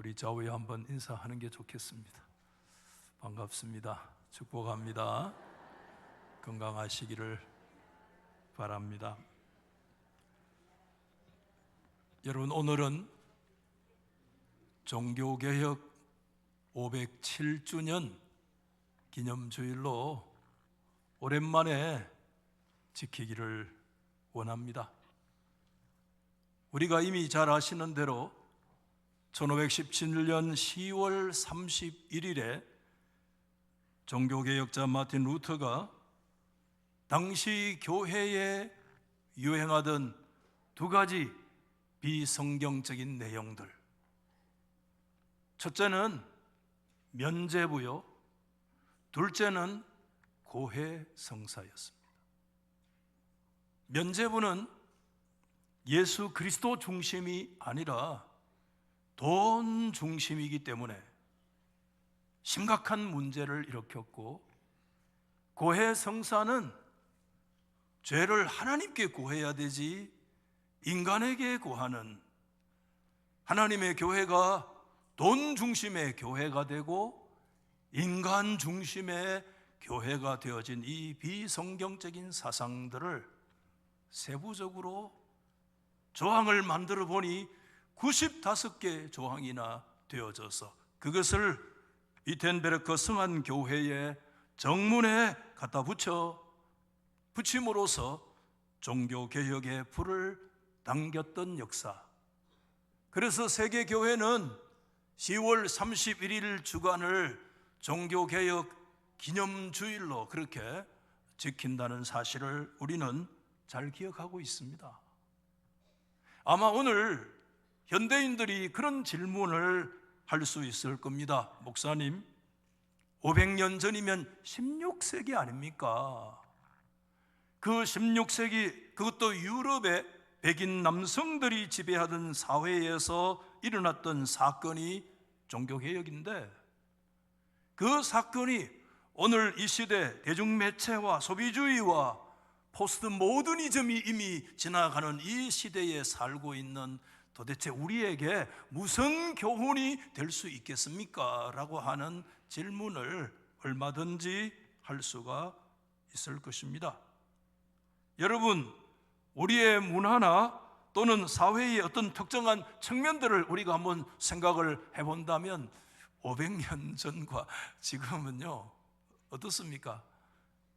우리 좌우에 한번 인사하는 게 좋겠습니다. 반갑습니다. 축복합니다. 건강하시기를 바랍니다. 여러분, 오늘은 종교개혁 507주년 기념주일로 오랜만에 지키기를 원합니다. 우리가 이미 잘 아시는 대로 1517년 10월 31일에 종교개혁자 마틴 루터가 당시 교회에 유행하던 두 가지 비성경적인 내용들, 첫째는 면죄부요, 둘째는 고해성사였습니다. 면죄부는 예수 그리스도 중심이 아니라 돈 중심이기 때문에 심각한 문제를 일으켰고, 고해성사는 죄를 하나님께 구해야 되지 인간에게 구하는, 하나님의 교회가 돈 중심의 교회가 되고 인간 중심의 교회가 되어진 이 비성경적인 사상들을 세부적으로 조항을 만들어 보니 95개 조항이나 되어져서 그것을 위텐베르크 성안교회의 정문에 갖다 붙임으로써 종교개혁의 불을 당겼던 역사. 그래서 세계교회는 10월 31일 주간을 종교개혁 기념주일로 그렇게 지킨다는 사실을 우리는 잘 기억하고 있습니다. 아마 오늘 현대인들이 그런 질문을 할 수 있을 겁니다. 목사님, 500년 전이면 16세기 아닙니까? 그 16세기, 그것도 유럽의 백인 남성들이 지배하던 사회에서 일어났던 사건이 종교개혁인데, 그 사건이 오늘 이 시대 대중매체와 소비주의와 포스트 모더니즘이 이미 지나가는 이 시대에 살고 있는 도대체 우리에게 무슨 교훈이 될 수 있겠습니까? 라고 하는 질문을 얼마든지 할 수가 있을 것입니다. 여러분, 우리의 문화나 또는 사회의 어떤 특정한 측면들을 우리가 한번 생각을 해본다면 500년 전과 지금은요, 어떻습니까?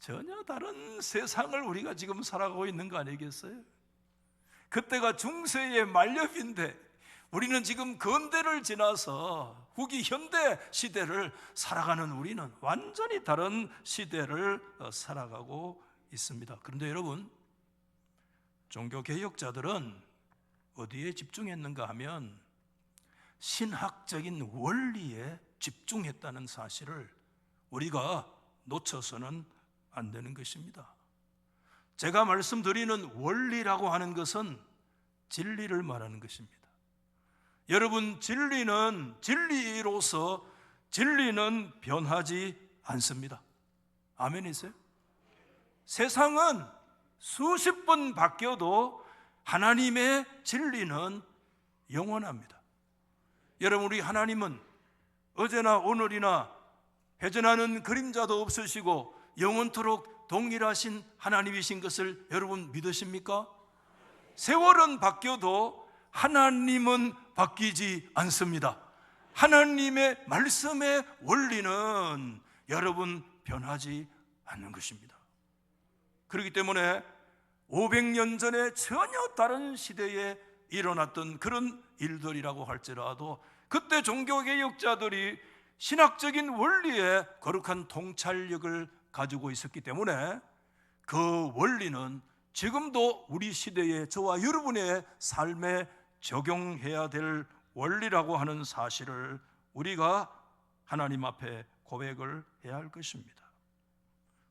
전혀 다른 세상을 우리가 지금 살아가고 있는 거 아니겠어요? 그때가 중세의 만렵인데 우리는 지금 근대를 지나서 후기 현대 시대를 살아가는, 우리는 완전히 다른 시대를 살아가고 있습니다. 그런데 여러분, 종교개혁자들은 어디에 집중했는가 하면 신학적인 원리에 집중했다는 사실을 우리가 놓쳐서는 안 되는 것입니다. 제가 말씀드리는 원리라고 하는 것은 진리를 말하는 것입니다. 여러분, 진리로서 진리는 변하지 않습니다. 아멘이세요? 세상은 수십 번 바뀌어도 하나님의 진리는 영원합니다. 여러분, 우리 하나님은 어제나 오늘이나 회전하는 그림자도 없으시고 영원토록 동일하신 하나님이신 것을 여러분 믿으십니까? 세월은 바뀌어도 하나님은 바뀌지 않습니다. 하나님의 말씀의 원리는 여러분 변하지 않는 것입니다. 그렇기 때문에 500년 전에 전혀 다른 시대에 일어났던 그런 일들이라고 할지라도 그때 종교개혁자들이 신학적인 원리에 거룩한 통찰력을 가지고 있었기 때문에 그 원리는 지금도 우리 시대의 저와 여러분의 삶에 적용해야 될 원리라고 하는 사실을 우리가 하나님 앞에 고백을 해야 할 것입니다.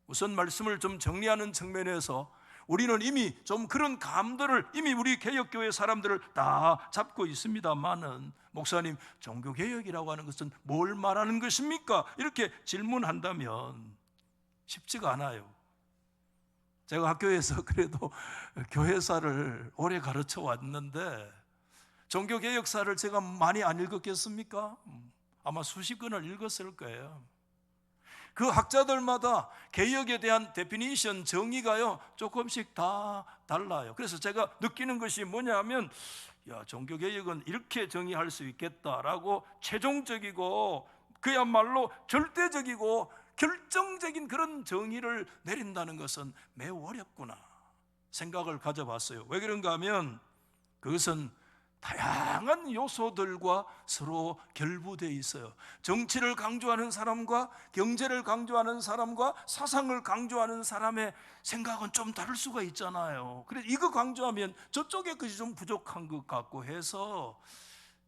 우선 말씀을 좀 정리하는 측면에서 우리는 이미 좀 그런 감들을 이미 우리 개혁교회 사람들을 다 잡고 있습니다만은, 목사님, 종교개혁이라고 하는 것은 뭘 말하는 것입니까? 이렇게 질문한다면 쉽지가 않아요. 제가 학교에서 그래도 교회사를 오래 가르쳐 왔는데 종교개혁사를 제가 많이 안 읽었겠습니까? 아마 수십 권을 읽었을 거예요. 그 학자들마다 개혁에 대한 데피니션, 정의가요 조금씩 다 달라요. 그래서 제가 느끼는 것이 뭐냐면, 종교개혁은 이렇게 정의할 수 있겠다라고 최종적이고 그야말로 절대적이고 결정적인 그런 정의를 내린다는 것은 매우 어렵구나 생각을 가져봤어요. 왜 그런가 하면 그것은 다양한 요소들과 서로 결부되어 있어요. 정치를 강조하는 사람과 경제를 강조하는 사람과 사상을 강조하는 사람의 생각은 좀 다를 수가 있잖아요. 그래서 이거 강조하면 저쪽의 것이 좀 부족한 것 같고 해서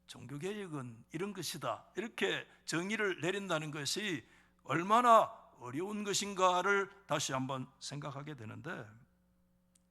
종교개혁은 이런 것이다 이렇게 정의를 내린다는 것이 얼마나 어려운 것인가를 다시 한번 생각하게 되는데,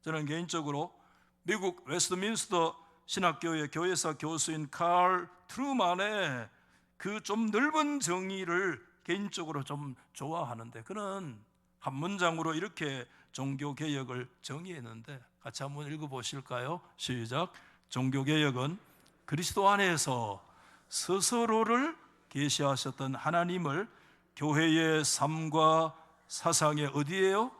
저는 개인적으로 미국 웨스트민스터 신학교의 교회사 교수인 칼 트루만의 그 좀 넓은 정의를 개인적으로 좀 좋아하는데, 그는 한 문장으로 이렇게 종교개혁을 정의했는데, 같이 한번 읽어보실까요? 시작. 종교개혁은 그리스도 안에서 스스로를 계시하셨던 하나님을 교회의 삶과 사상의 어디에요?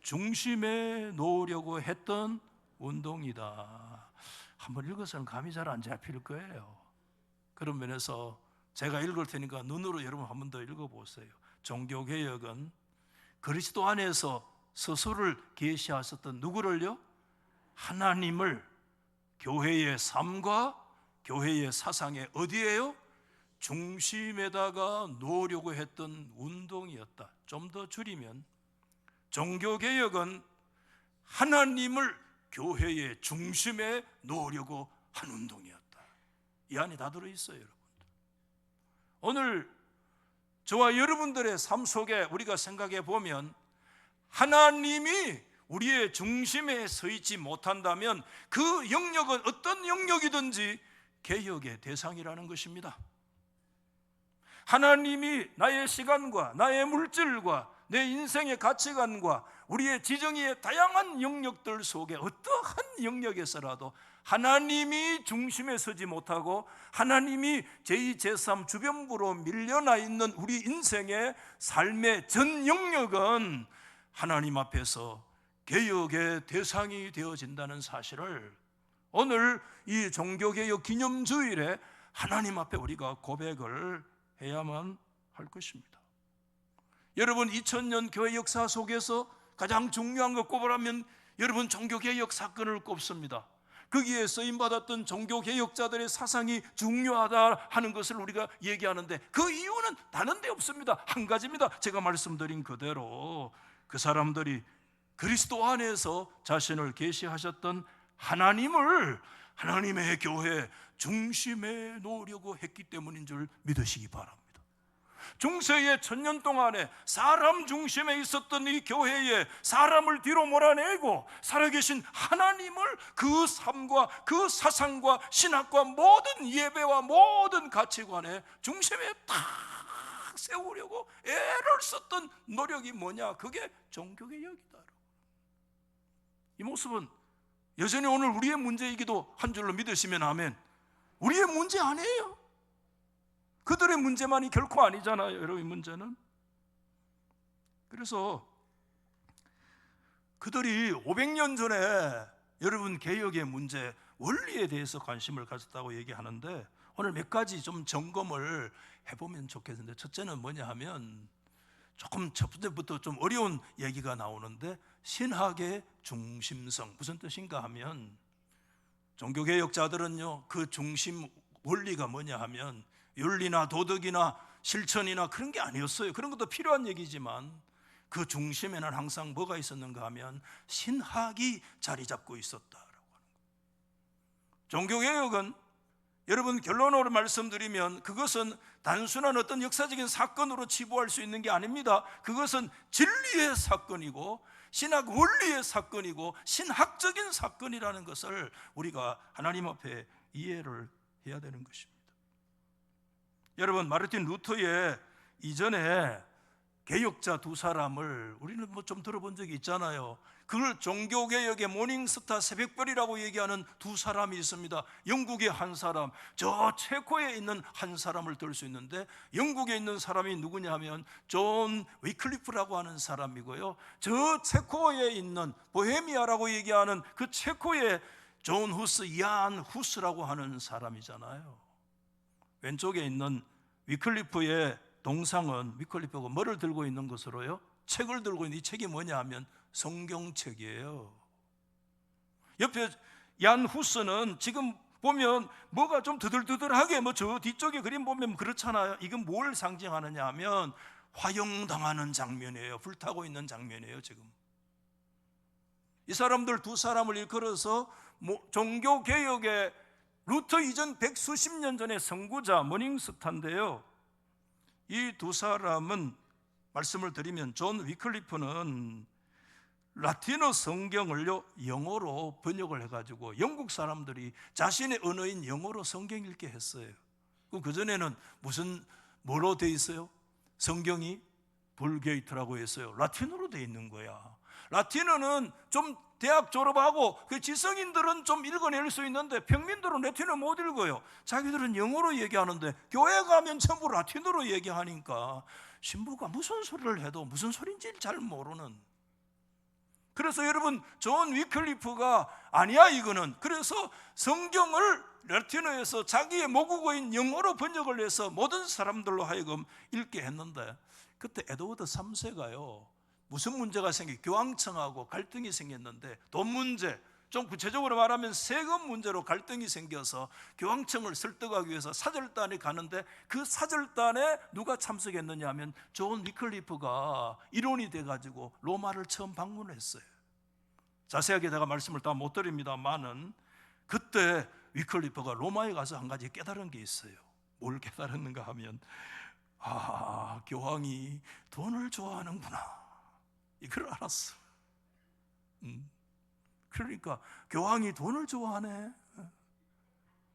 중심에 놓으려고 했던 운동이다. 한번 읽어서는 감이 잘 안 잡힐 거예요. 그런 면에서 제가 읽을 테니까 눈으로 여러분 한 번 더 읽어보세요. 종교개혁은 그리스도 안에서 스스로를 계시하셨던 누구를요? 하나님을 교회의 삶과 교회의 사상의 어디에요? 중심에다가 놓으려고 했던 운동이었다. 좀 더 줄이면 종교개혁은 하나님을 교회의 중심에 놓으려고 한 운동이었다. 이 안에 다 들어있어요, 여러분. 오늘 저와 여러분들의 삶 속에 우리가 생각해 보면 하나님이 우리의 중심에 서 있지 못한다면 그 영역은 어떤 영역이든지 개혁의 대상이라는 것입니다. 하나님이 나의 시간과 나의 물질과 내 인생의 가치관과 우리의 지정의의 다양한 영역들 속에 어떠한 영역에서라도 하나님이 중심에 서지 못하고 하나님이 제2, 제3 주변부로 밀려나 있는 우리 인생의 삶의 전 영역은 하나님 앞에서 개혁의 대상이 되어진다는 사실을 오늘 이 종교개혁 기념주일에 하나님 앞에 우리가 고백을 해야만 할 것입니다. 여러분, 2000년 교회 역사 속에서 가장 중요한 것 꼽으라면 여러분 종교개혁 사건을 꼽습니다. 거기에 쓰임받았던 종교개혁자들의 사상이 중요하다 하는 것을 우리가 얘기하는데 그 이유는 다른 데 없습니다. 한 가지입니다. 제가 말씀드린 그대로 그 사람들이 그리스도 안에서 자신을 계시하셨던 하나님을 하나님의 교회 중심에 놓으려고 했기 때문인 줄 믿으시기 바랍니다. 중세의 1000년 동안에 사람 중심에 있었던 이 교회에 사람을 뒤로 몰아내고 살아계신 하나님을 그 삶과 그 사상과 신학과 모든 예배와 모든 가치관의 중심에 딱 세우려고 애를 썼던 노력이 뭐냐? 그게 종교개혁이다. 이 모습은 여전히 오늘 우리의 문제이기도 한 줄로 믿으시면 아멘. 우리의 문제 아니에요. 그들의 문제만이 결코 아니잖아요, 여러분. 문제는 그래서 그들이 500년 전에 여러분 개혁의 문제, 원리에 대해서 관심을 가졌다고 얘기하는데 오늘 몇 가지 좀 점검을 해보면 좋겠는데, 첫째는 뭐냐 하면 조금 첫 번째부터 좀 어려운 얘기가 나오는데 신학의 중심성, 무슨 뜻인가 하면 종교개혁자들은요 그 중심 원리가 뭐냐 하면 윤리나 도덕이나 실천이나 그런 게 아니었어요. 그런 것도 필요한 얘기지만 그 중심에는 항상 뭐가 있었는가 하면 신학이 자리 잡고 있었다라고 하는 거예요. 종교개혁은 여러분 결론으로 말씀드리면 그것은 단순한 어떤 역사적인 사건으로 치부할 수 있는 게 아닙니다. 그것은 진리의 사건이고 신학 원리의 사건이고 신학적인 사건이라는 것을 우리가 하나님 앞에 이해를 해야 되는 것입니다. 여러분, 마르틴 루터의 이전에 개혁자 두 사람을 우리는 뭐 좀 들어본 적이 있잖아요. 그걸 종교개혁의 모닝스타 새벽별이라고 얘기하는 두 사람이 있습니다. 영국의 한 사람, 저 체코에 있는 한 사람을 들 수 있는데, 영국에 있는 사람이 누구냐 하면 존 위클리프라고 하는 사람이고요, 저 체코에 있는 보헤미아라고 얘기하는 그 체코의 존 후스, 얀 후스라고 하는 사람이잖아요. 왼쪽에 있는 위클리프의 동상은, 위클리프가 뭐를 들고 있는 것으로요? 책을 들고 있는, 이 책이 뭐냐 하면 성경책이에요. 옆에 얀 후스는 지금 보면 뭐가 좀 드들드들하게, 뭐 저 뒤쪽에 그림 보면 그렇잖아요. 이건 뭘 상징하느냐 하면 화형당하는 장면이에요. 불타고 있는 장면이에요. 지금 이 사람들 두 사람을 일컬어서 종교개혁의 루터 이전 백수십 년 전의 선구자, 모닝스타인데요, 이 두 사람은 말씀을 드리면, 존 위클리프는 라틴어 성경을요 영어로 번역을 해가지고 영국 사람들이 자신의 언어인 영어로 성경 읽게 했어요. 그전에는 뭐로 돼 있어요? 성경이 불게이트라고 했어요. 라틴어로 돼 있는 거야. 라틴어는 좀 대학 졸업하고 그 지성인들은 좀 읽어낼 수 있는데 평민들은 라틴어 못 읽어요. 자기들은 영어로 얘기하는데 교회 가면 전부 라틴어로 얘기하니까 신부가 무슨 소리를 해도 무슨 소리인지 잘 모르는. 그래서 여러분, 존 위클리프가 아니야 이거는, 그래서 성경을 라틴어에서 자기의 모국어인 영어로 번역을 해서 모든 사람들로 하여금 읽게 했는데, 그때 에드워드 3세가요 무슨 문제가 교황청하고 갈등이 생겼는데, 돈 문제, 좀 구체적으로 말하면 세금 문제로 갈등이 생겨서 교황청을 설득하기 위해서 사절단에 가는데, 그 사절단에 누가 참석했느냐 하면 존 위클리프가 일원이 돼가지고 로마를 처음 방문했어요. 자세하게 제가 말씀을 다 못 드립니다만은, 그때 위클리프가 로마에 가서 한 가지 깨달은 게 있어요. 뭘 깨달았는가 하면, 교황이 돈을 좋아하는구나, 이걸 알았어. 그러니까 교황이 돈을 좋아하네.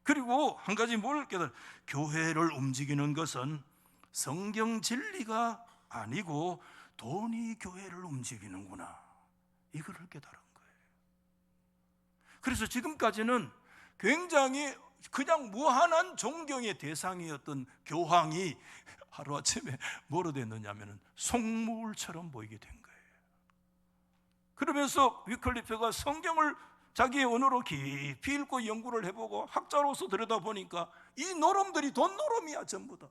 그리고 한 가지 뭘 깨달아, 교회를 움직이는 것은 성경 진리가 아니고 돈이 교회를 움직이는구나, 이걸 깨달은 거예요. 그래서 지금까지는 굉장히 그냥 무한한 존경의 대상이었던 교황이 하루아침에 뭐로 됐느냐면 속물처럼 보이게 된 거예요. 그러면서 위클리프가 성경을 자기의 언어로 깊이 읽고 연구를 해보고 학자로서 들여다보니까 이 노름들이 돈 노름이야 전부 다.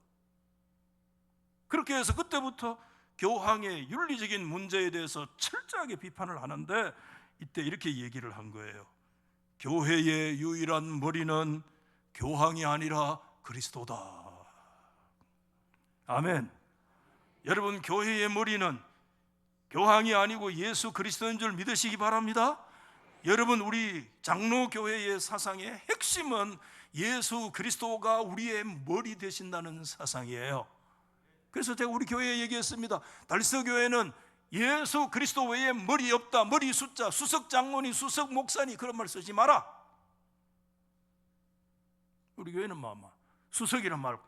그렇게 해서 그때부터 교황의 윤리적인 문제에 대해서 철저하게 비판을 하는데, 이때 이렇게 얘기를 한 거예요. 교회의 유일한 머리는 교황이 아니라 그리스도다. 아멘. 여러분, 교회의 머리는 교황이 아니고 예수 그리스도인 줄 믿으시기 바랍니다. 여러분, 우리 장로교회의 사상의 핵심은 예수 그리스도가 우리의 머리 되신다는 사상이에요. 그래서 제가 우리 교회에 얘기했습니다. 달서교회는 예수 그리스도 외에 머리 없다. 머리 숫자, 수석 장로니 수석 목사니 그런 말 쓰지 마라. 우리 교회는 수석이란 말.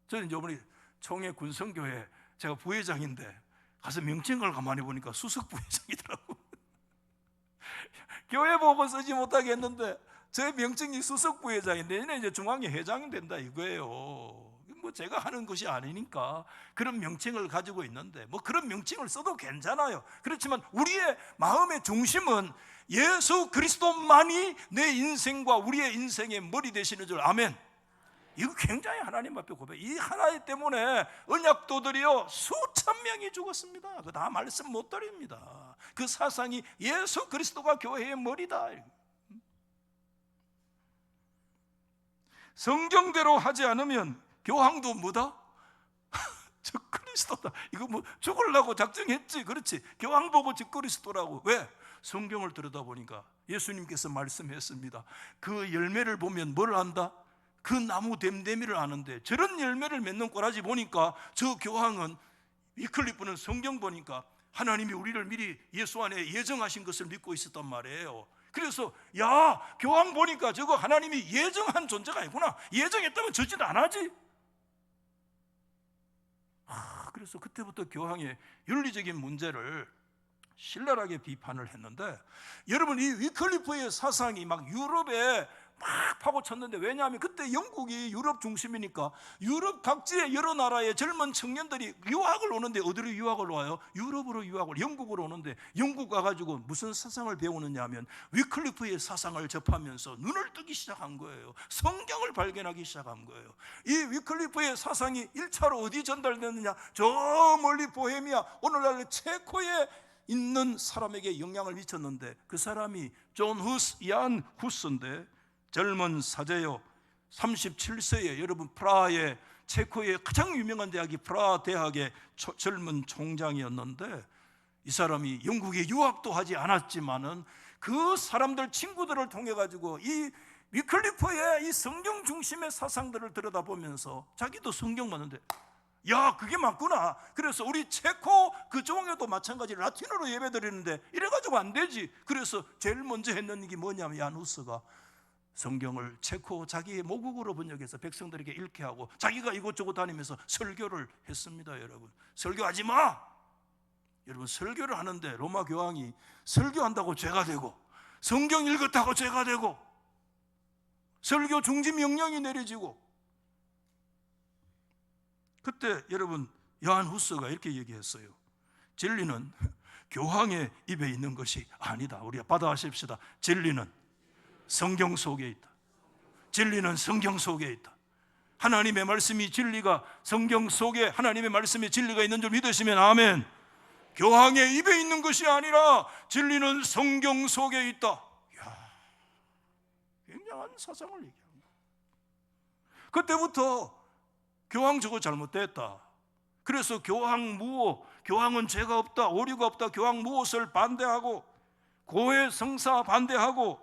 저는 이번에 총회 군성교회 제가 부회장인데 가서 명칭을 가만히 보니까 수석 부회장이더라고. 교회 보고 쓰지 못하게 했는데 제 명칭이 수석 부회장인데, 얘는 이제 중앙회 회장이 된다 이거예요. 뭐 제가 하는 것이 아니니까 그런 명칭을 가지고 있는데, 뭐 그런 명칭을 써도 괜찮아요. 그렇지만 우리의 마음의 중심은 예수 그리스도만이 내 인생과 우리의 인생의 머리 되시는 줄. 아멘. 이거 굉장히 하나님 앞에 고백. 이 하나 때문에 언약도들이요 수천 명이 죽었습니다. 그거 다 말씀 못 드립니다. 그 사상이 예수 그리스도가 교회의 머리다. 성경대로 하지 않으면 교황도 뭐다? 저 그리스도다. 이거 뭐 죽으려고 작정했지. 그렇지. 교황 보고 저 그리스도라고. 왜? 성경을 들여다보니까 예수님께서 말씀했습니다. 그 열매를 보면 뭘 안다? 그 나무 됨됨이를 아는데, 저런 열매를 맺는 꼬라지 보니까 저 교황은, 위클리프는 성경 보니까 하나님이 우리를 미리 예수 안에 예정하신 것을 믿고 있었단 말이에요. 그래서 야, 교황 보니까 저거 하나님이 예정한 존재가 아니구나. 예정했다면 저짓 안 하지. 그래서 그때부터 교황의 윤리적인 문제를 신랄하게 비판을 했는데, 여러분 이 위클리프의 사상이 막 유럽에 막 파고쳤는데, 왜냐하면 그때 영국이 유럽 중심이니까 유럽 각지의 여러 나라의 젊은 청년들이 유학을 오는데, 어디로 유학을 와요? 유럽으로 유학을, 영국으로 오는데, 영국 가가지고 무슨 사상을 배우느냐 하면 위클리프의 사상을 접하면서 눈을 뜨기 시작한 거예요. 성경을 발견하기 시작한 거예요. 이 위클리프의 사상이 1차로 어디 전달됐느냐? 저 멀리 보헤미아, 오늘날 체코에 있는 사람에게 영향을 미쳤는데, 그 사람이 존 후스, 얀 후스인데 젊은 사제요, 37세에 여러분 프라하의, 체코의 가장 유명한 대학이 프라하 대학의 젊은 총장이었는데, 이 사람이 영국에 유학도 하지 않았지만은 그 사람들 친구들을 통해 가지고 이 위클리프의 이 성경 중심의 사상들을 들여다보면서 자기도 성경 봤는데, 야, 그게 맞구나. 그래서 우리 체코 그 종교도 마찬가지로 라틴어로 예배드리는데 이래가지고 안 되지. 그래서 제일 먼저 했는 일이 뭐냐면, 얀 후스가 성경을 체코 자기의 모국어로 번역해서 백성들에게 읽게 하고 자기가 이곳저곳 다니면서 설교를 했습니다. 여러분, 설교하지 마. 여러분, 설교를 하는데 로마 교황이 설교한다고 죄가 되고, 성경 읽었다고 죄가 되고, 설교 중지 명령이 내려지고, 그때 여러분 얀 후스가 이렇게 얘기했어요. 진리는 교황의 입에 있는 것이 아니다. 우리가 받아하십시다. 진리는 성경 속에 있다. 진리는 성경 속에 있다. 하나님의 말씀이 진리가, 성경 속에 하나님의 말씀에 진리가 있는 줄 믿으시면 아멘. 교황의 입에 있는 것이 아니라 진리는 성경 속에 있다. 이야, 굉장한 사상을 얘기합니다. 그때부터 교황 저거 잘못됐다. 그래서 교황 무호, 교황은 죄가 없다, 오류가 없다, 교황 무엇을 반대하고, 고해 성사 반대하고,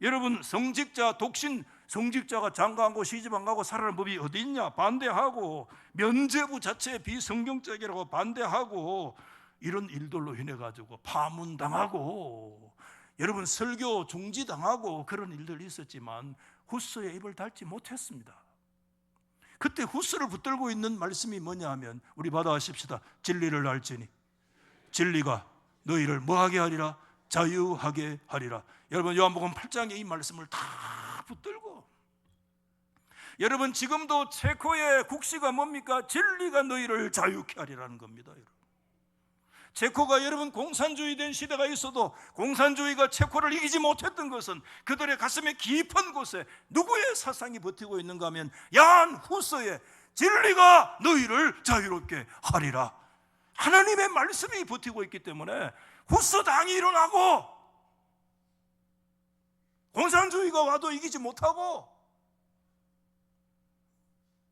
여러분 성직자 독신, 성직자가 장가 안 가고 시집 안 가고 살아가는 법이 어디 있냐 반대하고, 면죄부 자체 비성경적이라고 반대하고, 이런 일들로 인해 가지고 파문당하고, 여러분 설교 중지당하고 그런 일들이 있었지만 후스의 입을 닫지 못했습니다. 그때 후스를 붙들고 있는 말씀이 뭐냐 하면, 우리 받아하십시다. 진리를 알지니 진리가 너희를 뭐하게 하리라? 자유하게 하리라. 여러분 요한복음 8장에 이 말씀을 다 붙들고, 여러분 지금도 체코의 국시가 뭡니까? 진리가 너희를 자유케 하리라는 겁니다. 여러분, 체코가 여러분 공산주의 된 시대가 있어도 공산주의가 체코를 이기지 못했던 것은 그들의 가슴에 깊은 곳에 누구의 사상이 버티고 있는가 하면 얀 후스의 진리가 너희를 자유롭게 하리라, 하나님의 말씀이 버티고 있기 때문에 후스 당이 일어나고 공산주의가 와도 이기지 못하고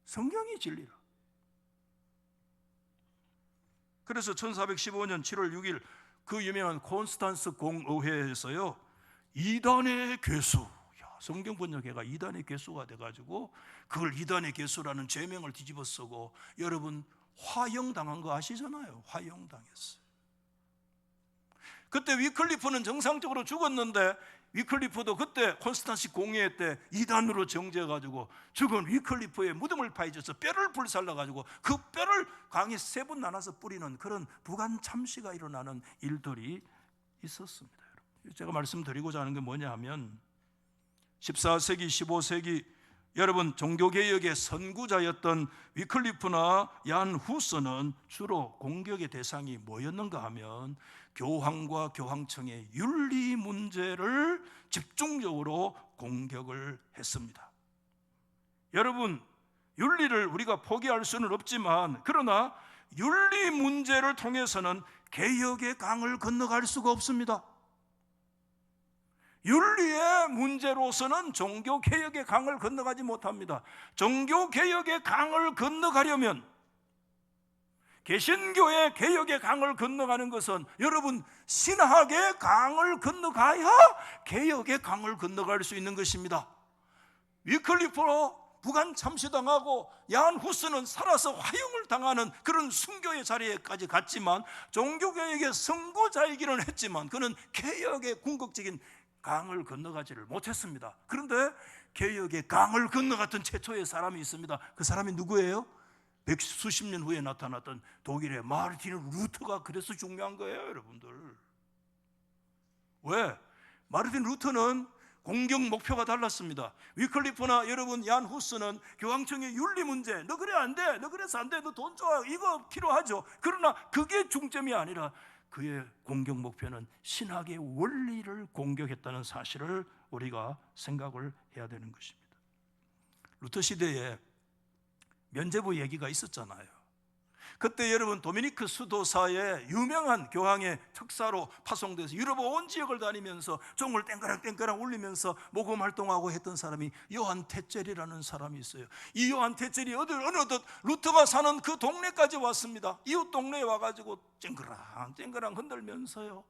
성경이 진리라. 그래서 1415년 7월 6일 그 유명한 콘스탄스 공의회에서요, 이단의 괴수, 성경 번역회가 이단의 괴수가 돼가지고 그걸 이단의 괴수라는 죄명을 뒤집어 쓰고, 여러분 화형당한 거 아시잖아요. 화형당했어요. 그때 위클리프는 정상적으로 죽었는데, 위클리프도 그때 콘스탄시 공의회 때 이단으로 정죄해가지고 죽은 위클리프의 무덤을 파헤쳐서 뼈를 불살라가지고 그 뼈를 강에 3번 나눠서 뿌리는 그런 부관 참시가 일어나는 일들이 있었습니다. 제가 말씀드리고자 하는 게 뭐냐 하면, 14세기 15세기 여러분 종교개혁의 선구자였던 위클리프나 얀 후스는 주로 공격의 대상이 뭐였는가 하면 교황과 교황청의 윤리 문제를 집중적으로 공격을 했습니다. 여러분 윤리를 우리가 포기할 수는 없지만, 그러나 윤리 문제를 통해서는 개혁의 강을 건너갈 수가 없습니다. 윤리의 문제로서는 종교개혁의 강을 건너가지 못합니다. 종교개혁의 강을 건너가려면, 개신교의 개혁의 강을 건너가는 것은 여러분 신학의 강을 건너가야 개혁의 강을 건너갈 수 있는 것입니다. 위클리프로 부관 참시당하고 얀 후스는 살아서 화형을 당하는 그런 순교의 자리에까지 갔지만, 종교개혁의 선구자이기는 했지만 그는 개혁의 궁극적인 강을 건너가지를 못했습니다. 그런데 개혁의 강을 건너갔던 최초의 사람이 있습니다. 그 사람이 누구예요? 백수십 년 후에 나타났던 독일의 마르틴 루터가 그래서 중요한 거예요, 여러분들. 왜? 마르틴 루터는 공격 목표가 달랐습니다. 위클리프나 여러분 얀 후스는 교황청의 윤리 문제, 너 그래 안 돼, 너 그래서 안 돼, 너 돈 줘, 이거 필요하죠. 그러나 그게 중점이 아니라 그의 공격 목표는 신학의 원리를 공격했다는 사실을 우리가 생각을 해야 되는 것입니다. 루터 시대에 면죄부 얘기가 있었잖아요. 그때 여러분 도미니크 수도사의 유명한 교황의 특사로 파송돼서 유럽 온 지역을 다니면서 종을 땡그랑 울리면서 모금 활동하고 했던 사람이 요한 테젤이라는 사람이 있어요. 이 요한 테젤이 어느덧 루터가 사는 그 동네까지 왔습니다. 이웃 동네에 와가지고 쨍그랑 흔들면서요,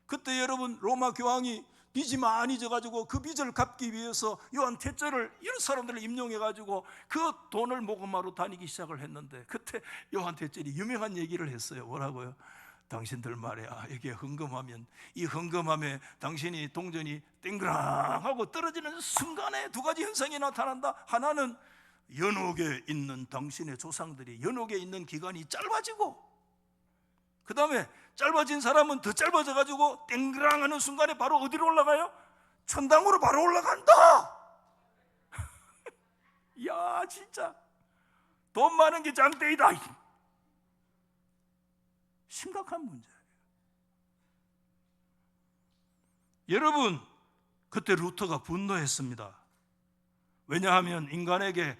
그때 여러분 로마 교황이 빚이 많이 져가지고 그 빚을 갚기 위해서 요한 테젤을 이런 사람들을 임용해가지고 그 돈을 모금하러 다니기 시작을 했는데, 그때 요한 테젤이 유명한 얘기를 했어요. 뭐라고요? 당신들 말이야, 이게 헌금하면 이 헌금함에 당신이 동전이 땡그랑하고 떨어지는 순간에 두 가지 현상이 나타난다. 하나는 연옥에 있는 당신의 조상들이 연옥에 있는 기간이 짧아지고, 그 다음에 짧아진 사람은 더 짧아져가지고 땡그랑 하는 순간에 바로 어디로 올라가요? 천당으로 바로 올라간다. 야, 진짜 돈 많은 게 장대이다. 심각한 문제예요. 여러분, 그때 루터가 분노했습니다. 왜냐하면 인간에게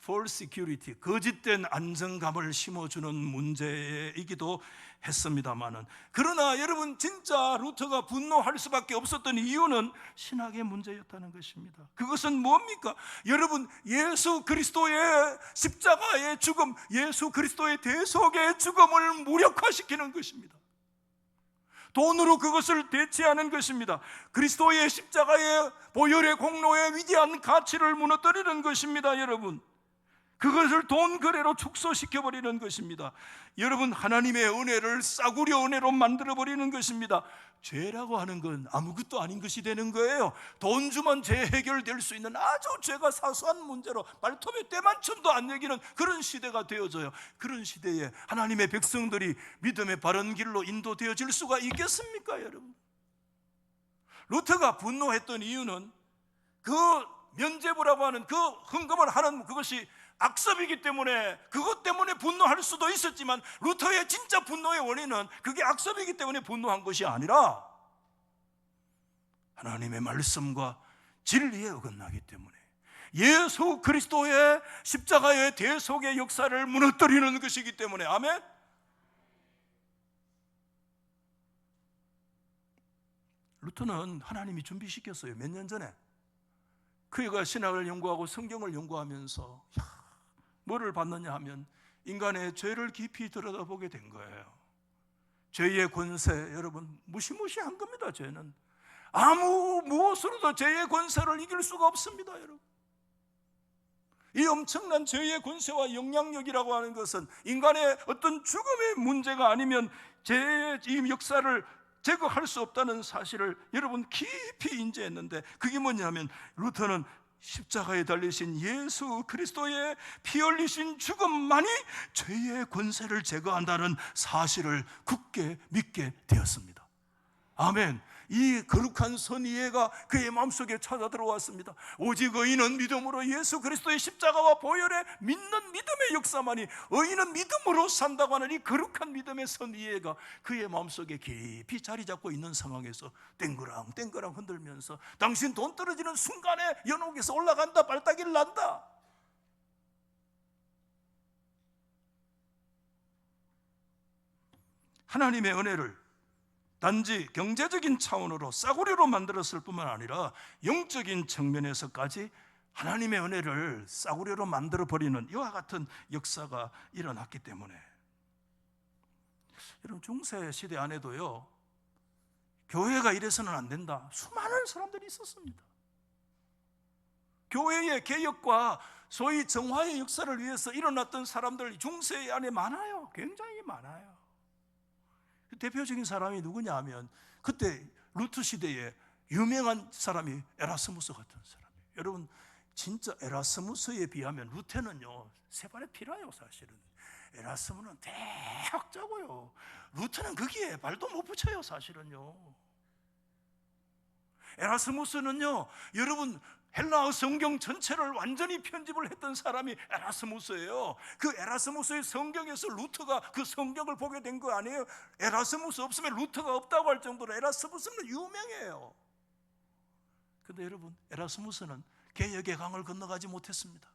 false security, 거짓된 안정감을 심어주는 문제이기도 했습니다마는, 그러나 여러분 진짜 루터가 분노할 수밖에 없었던 이유는 신학의 문제였다는 것입니다. 그것은 뭡니까? 여러분, 예수 그리스도의 십자가의 죽음, 예수 그리스도의 대속의 죽음을 무력화시키는 것입니다. 돈으로 그것을 대체하는 것입니다. 그리스도의 십자가의 보혈의 공로의 위대한 가치를 무너뜨리는 것입니다. 여러분, 그것을 돈 거래로 축소시켜버리는 것입니다. 여러분, 하나님의 은혜를 싸구려 은혜로 만들어버리는 것입니다. 죄라고 하는 건 아무것도 아닌 것이 되는 거예요. 돈 주면 죄 해결될 수 있는 아주 죄가 사소한 문제로 발톱에 때만큼도 안 여기는 그런 시대가 되어져요. 그런 시대에 하나님의 백성들이 믿음의 바른 길로 인도되어질 수가 있겠습니까, 여러분? 루터가 분노했던 이유는 그 면죄부라고 하는 그 헌금을 하는 그것이 악습이기 때문에, 그것 때문에 분노할 수도 있었지만 루터의 진짜 분노의 원인은 그게 악습이기 때문에 분노한 것이 아니라 하나님의 말씀과 진리에 어긋나기 때문에 예수 그리스도의 십자가의 대속의 역사를 무너뜨리는 것이기 때문에. 아멘. 루터는 하나님이 준비시켰어요. 몇 년 전에 그가 신학을 연구하고 성경을 연구하면서 뭐를 봤느냐 하면 인간의 죄를 깊이 들여다보게 된 거예요. 죄의 권세, 여러분 무시무시한 겁니다. 죄는 아무 무엇으로도 죄의 권세를 이길 수가 없습니다. 여러분, 이 엄청난 죄의 권세와 영향력이라고 하는 것은 인간의 어떤 죽음의 문제가 아니면 죄의 이 역사를 제거할 수 없다는 사실을 여러분 깊이 인지했는데, 그게 뭐냐면 루터는 십자가에 달리신 예수 그리스도의 피 흘리신 죽음만이 죄의 권세를 제거한다는 사실을 굳게 믿게 되었습니다. 아멘. 이 거룩한 선이해가 그의 마음속에 찾아 들어왔습니다. 오직 의인은 믿음으로 예수 그리스도의 십자가와 보혈에 믿는 믿음의 역사만이, 의인은 믿음으로 산다고 하는 이 거룩한 믿음의 선이해가 그의 마음속에 깊이 자리 잡고 있는 상황에서 땡그랑 흔들면서 당신 돈 떨어지는 순간에 연옥에서 올라간다, 발따기를 난다. 하나님의 은혜를 단지 경제적인 차원으로 싸구려로 만들었을 뿐만 아니라 영적인 측면에서까지 하나님의 은혜를 싸구려로 만들어버리는 이와 같은 역사가 일어났기 때문에, 여러분 중세 시대 안에도요, 교회가 이래서는 안 된다, 수많은 사람들이 있었습니다. 교회의 개혁과 소위 정화의 역사를 위해서 일어났던 사람들 중세 안에 많아요. 굉장히 많아요. 대표적인 사람이 누구냐 하면 그때 루터 시대에 유명한 사람이 에라스무스 같은 사람이에요. 여러분 진짜 에라스무스에 비하면 루테는요 세 발의 피라요. 사실은 에라스무는 대학자고요. 루테는 거기에 발도 못 붙여요. 사실은요. 에라스무스는요, 여러분 헬라어 성경 전체를 완전히 편집을 했던 사람이 에라스무스예요. 그 에라스무스의 성경에서 루터가 그 성경을 보게 된 거 아니에요? 에라스무스 없으면 루터가 없다고 할 정도로 에라스무스는 유명해요. 근데 여러분, 에라스무스는 개혁의 강을 건너가지 못했습니다.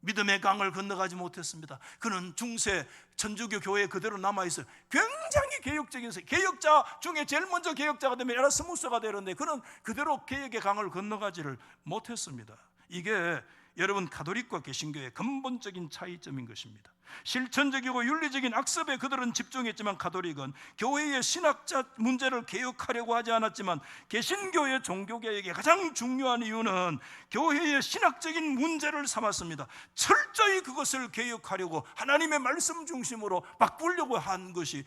믿음의 강을 건너가지 못했습니다. 그는 중세 천주교 교회에 그대로 남아있어요. 굉장히 개혁적인 개혁자 중에 제일 먼저 개혁자가 되면 에라스무스가 되는데 그는 그대로 개혁의 강을 건너가지를 못했습니다. 이게 여러분 가톨릭과 개신교의 근본적인 차이점인 것입니다. 실천적이고 윤리적인 학습에 그들은 집중했지만 가톨릭은 교회의 신학자 문제를 개혁하려고 하지 않았지만 개신교의 종교개혁의 가장 중요한 이유는 교회의 신학적인 문제를 삼았습니다. 철저히 그것을 개혁하려고 하나님의 말씀 중심으로 바꾸려고 한 것이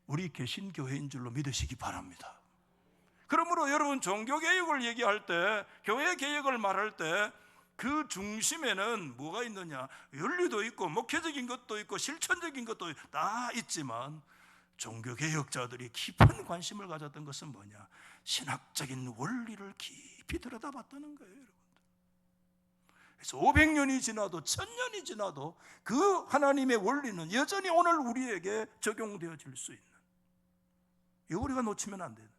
우리 개신교회인 줄로 믿으시기 바랍니다. 그러므로 여러분 종교개혁을 얘기할 때, 교회 개혁을 말할 때 그 중심에는 뭐가 있느냐? 윤리도 있고 목회적인 것도 있고 실천적인 것도 다 있지만 종교개혁자들이 깊은 관심을 가졌던 것은 뭐냐? 신학적인 원리를 깊이 들여다봤다는 거예요, 여러분들. 그래서 500년이 지나도 1000년이 지나도 그 하나님의 원리는 여전히 오늘 우리에게 적용되어질 수 있는, 이거 우리가 놓치면 안 되는.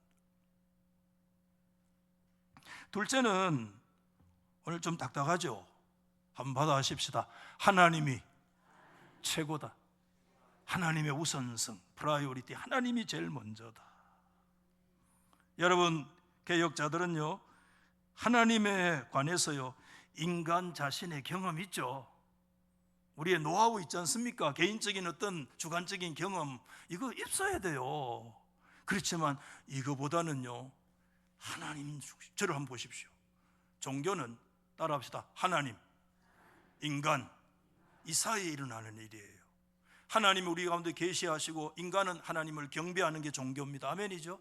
둘째는 오늘 좀 딱딱하죠? 한번 받아하십시다. 하나님이 최고다. 하나님의 우선성, 프라이오리티, 하나님이 제일 먼저다. 여러분 개혁자들은요, 하나님에 관해서요, 인간 자신의 경험이 있죠. 우리의 노하우 있지 않습니까? 개인적인 어떤 주관적인 경험, 이거 있어야 돼요. 그렇지만 이거보다는요, 하나님, 저를 한번 보십시오. 종교는 따라합시다. 하나님, 인간, 이 사이에 일어나는 일이에요. 하나님이 우리 가운데 계시하시고 인간은 하나님을 경배하는 게 종교입니다. 아멘이죠?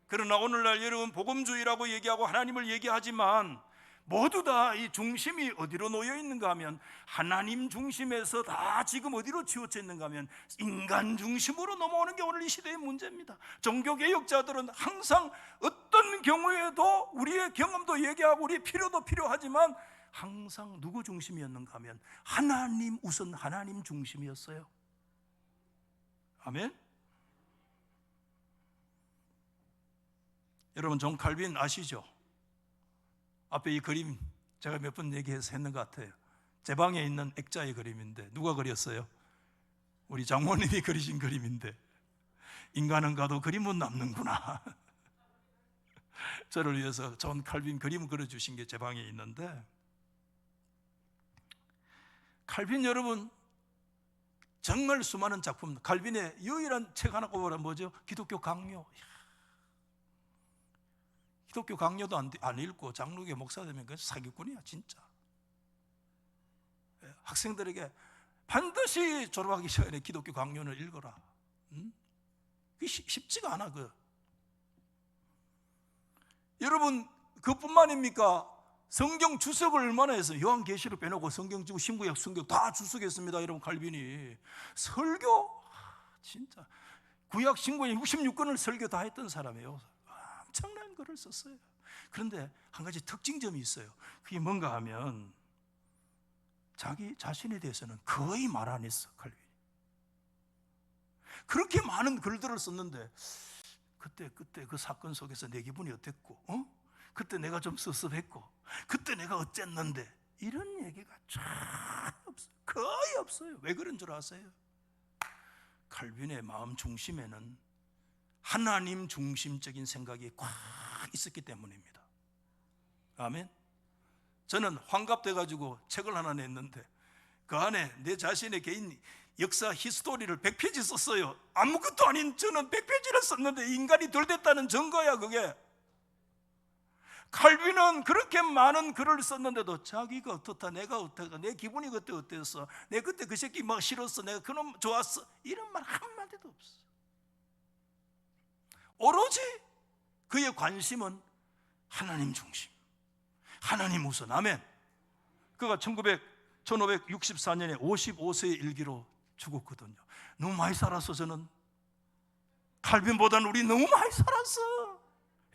그러나 오늘날 여러분 복음주의라고 얘기하고 하나님을 얘기하지만 모두 다 이 중심이 어디로 놓여 있는가 하면 하나님 중심에서 다 지금 어디로 치우쳐 있는가 하면 인간 중심으로 넘어오는 게 오늘 이 시대의 문제입니다. 종교개혁자들은 항상 어떤 경우에도 우리의 경험도 얘기하고 우리의 필요도 필요하지만 항상 누구 중심이었는가 하면 하나님 우선, 하나님 중심이었어요. 아멘. 여러분 존 칼빈 아시죠? 앞에 이 그림 제가 몇 번 얘기해서 했는 것 같아요. 제 방에 있는 액자의 그림인데 누가 그렸어요? 우리 장모님이 그리신 그림인데 인간은 가도 그림은 남는구나. 저를 위해서 존 칼빈 그림을 그려주신 게 제 방에 있는데, 칼빈 여러분 정말 수많은 작품, 칼빈의 유일한 책 하나 꼽으라 뭐죠? 기독교 강요. 기독교 강요도 안 읽고 장로교 목사 되면 그건 사기꾼이야 진짜. 학생들에게 반드시 졸업하기 전에 기독교 강요를 읽어라. 그게 쉽지가 않아. 여러분 그뿐만입니까? 성경 주석을 얼마나 해서 요한계시록 빼놓고 성경 주고 신구약 성경 다 주석했습니다. 여러분 칼빈이 설교 진짜 구약 신구약 66권을 설교 다 했던 사람이에요. 엄청난 글을 썼어요. 그런데 한 가지 특징점이 있어요. 그게 뭔가 하면 자기 자신에 대해서는 거의 말 안 했어. 칼빈이 그렇게 많은 글들을 썼는데 그때 그 사건 속에서 내 기분이 어땠고, 그때 내가 좀 섭섭했고, 그때 내가 어쨌는데, 이런 얘기가 쫙 없어요. 거의 없어요. 왜 그런 줄 아세요? 칼빈의 마음 중심에는 하나님 중심적인 생각이 꽉 있었기 때문입니다. 아멘. 저는 환갑돼가지고 책을 하나 냈는데 그 안에 내 자신의 개인 역사 히스토리를 100페이지 썼어요. 아무것도 아닌 저는 100페이지를 썼는데 인간이 덜 됐다는 증거야 그게. 칼빈은 그렇게 많은 글을 썼는데도 자기가 어떻다, 내가 어떻다, 내 기분이 그때 어땠어, 내 그때 그 새끼 막 싫었어, 내가 그놈 좋았어, 이런 말 한마디도 없어. 오로지 그의 관심은 하나님 중심, 하나님 우선. 아멘. 그가 1564년에 55세의 일기로 죽었거든요. 너무 많이 살았어. 저는 칼빈보다는 우리 너무 많이 살았어.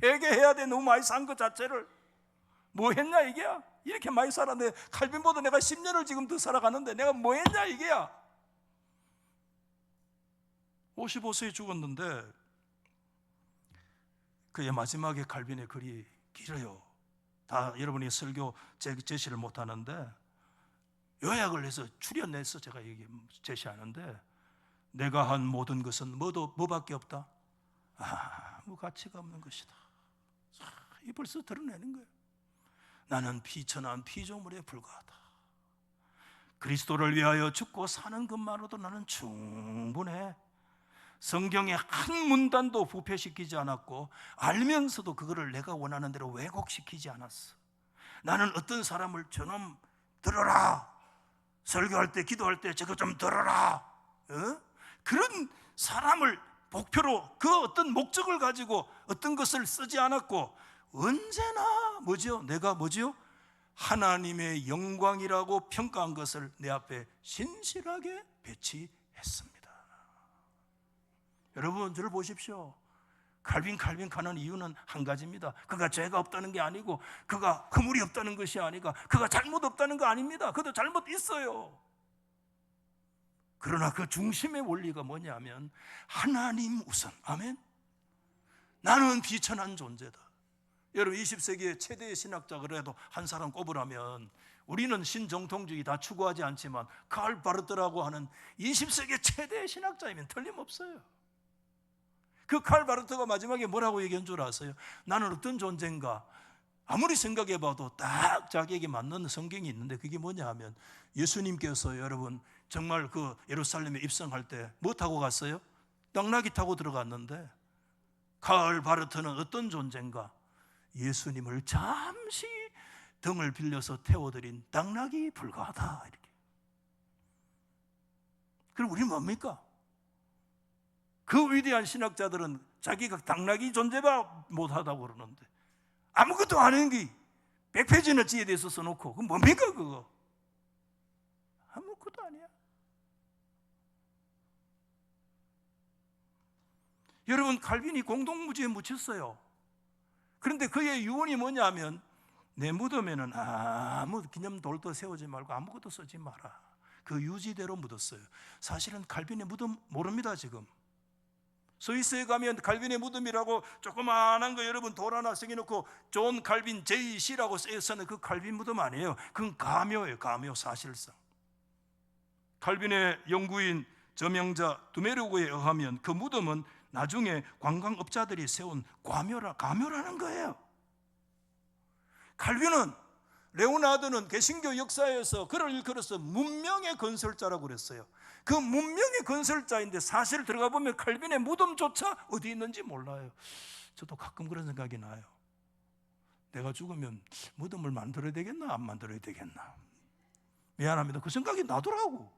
회개해야 돼. 너무 많이 산 것 자체를. 뭐 했냐 이게야? 이렇게 많이 살았는데 칼빈보다 내가 10년을 지금 더 살아가는데 내가 뭐 했냐 이게야? 55세에 죽었는데 그의 마지막에 칼빈의 글이 길어요. 다 여러분이 설교 제시를 못하는데 요약을 해서 추려내서 제가 제시하는데, 내가 한 모든 것은 뭐밖에 없다? 아무 가치가 없는 것이다. 이 벌써 드러내는 거예요. 나는 비천한 피조물에 불과하다. 그리스도를 위하여 죽고 사는 것만으로도 나는 충분해. 성경의 한 문단도 부패시키지 않았고 알면서도 그거를 내가 원하는 대로 왜곡시키지 않았어. 나는 어떤 사람을 저놈 들어라, 설교할 때 기도할 때 저거 좀 들어라, 그런 사람을 목표로 그 어떤 목적을 가지고 어떤 것을 쓰지 않았고, 언제나 뭐죠? 내가 뭐죠? 하나님의 영광이라고 평가한 것을 내 앞에 신실하게 배치했습니다. 여러분, 저를 보십시오. 칼빈 가는 이유는 한 가지입니다. 그가 죄가 없다는 게 아니고, 그가 허물이 없다는 것이 아니고, 그가 잘못 없다는 거 아닙니다. 그도 잘못 있어요. 그러나 그 중심의 원리가 뭐냐면 하나님 우선. 아멘. 나는 비천한 존재다. 여러분, 20세기의 최대의 신학자 그래도 한 사람 꼽으라면, 우리는 신정통주의 다 추구하지 않지만 칼 바르트라고 하는 20세기의 최대의 신학자이면 틀림없어요. 그 칼 바르트가 마지막에 뭐라고 얘기한 줄 아세요? 나는 어떤 존재인가? 아무리 생각해봐도 딱 자기에게 맞는 성경이 있는데, 그게 뭐냐 하면 예수님께서 여러분 정말 그 예루살렘에 입성할 때 뭐 타고 갔어요? 당나귀 타고 들어갔는데, 칼 바르트는 어떤 존재인가? 예수님을 잠시 등을 빌려서 태워드린 당나귀 불과하다, 이렇게. 그럼 우리는 뭡니까? 그 위대한 신학자들은 자기가 당나귀 존재가 못하다고 그러는데, 아무것도 아닌 게 100페이지너지에 대해서 써놓고, 그건 뭡니까 그거? 아무것도 아니야. 여러분, 칼빈이 공동무지에 묻혔어요. 그런데 그의 유언이 뭐냐면, 내 무덤에는 아무 기념돌도 세우지 말고 아무것도 쓰지 마라. 그 유지대로 묻었어요. 사실은 칼빈의 무덤 모릅니다. 지금 스위스에 가면 칼빈의 무덤이라고 조그마한 거 여러분 돌 하나 새겨놓고 존 칼빈 JC라고 쓰여서는 그 칼빈 무덤 아니에요. 그건 가묘예요. 가묘. 사실상 칼빈의 연구인 저명자 두메르고에 의하면 그 무덤은 나중에 관광업자들이 세운 가묘라는 거예요. 칼빈은, 레오나르도는 개신교 역사에서 그를 일컬어서 문명의 건설자라고 그랬어요. 그 문명의 건설자인데 사실 들어가 보면 칼빈의 무덤조차 어디 있는지 몰라요. 저도 가끔 그런 생각이 나요. 내가 죽으면 무덤을 만들어야 되겠나 안 만들어야 되겠나. 미안합니다. 그 생각이 나더라고.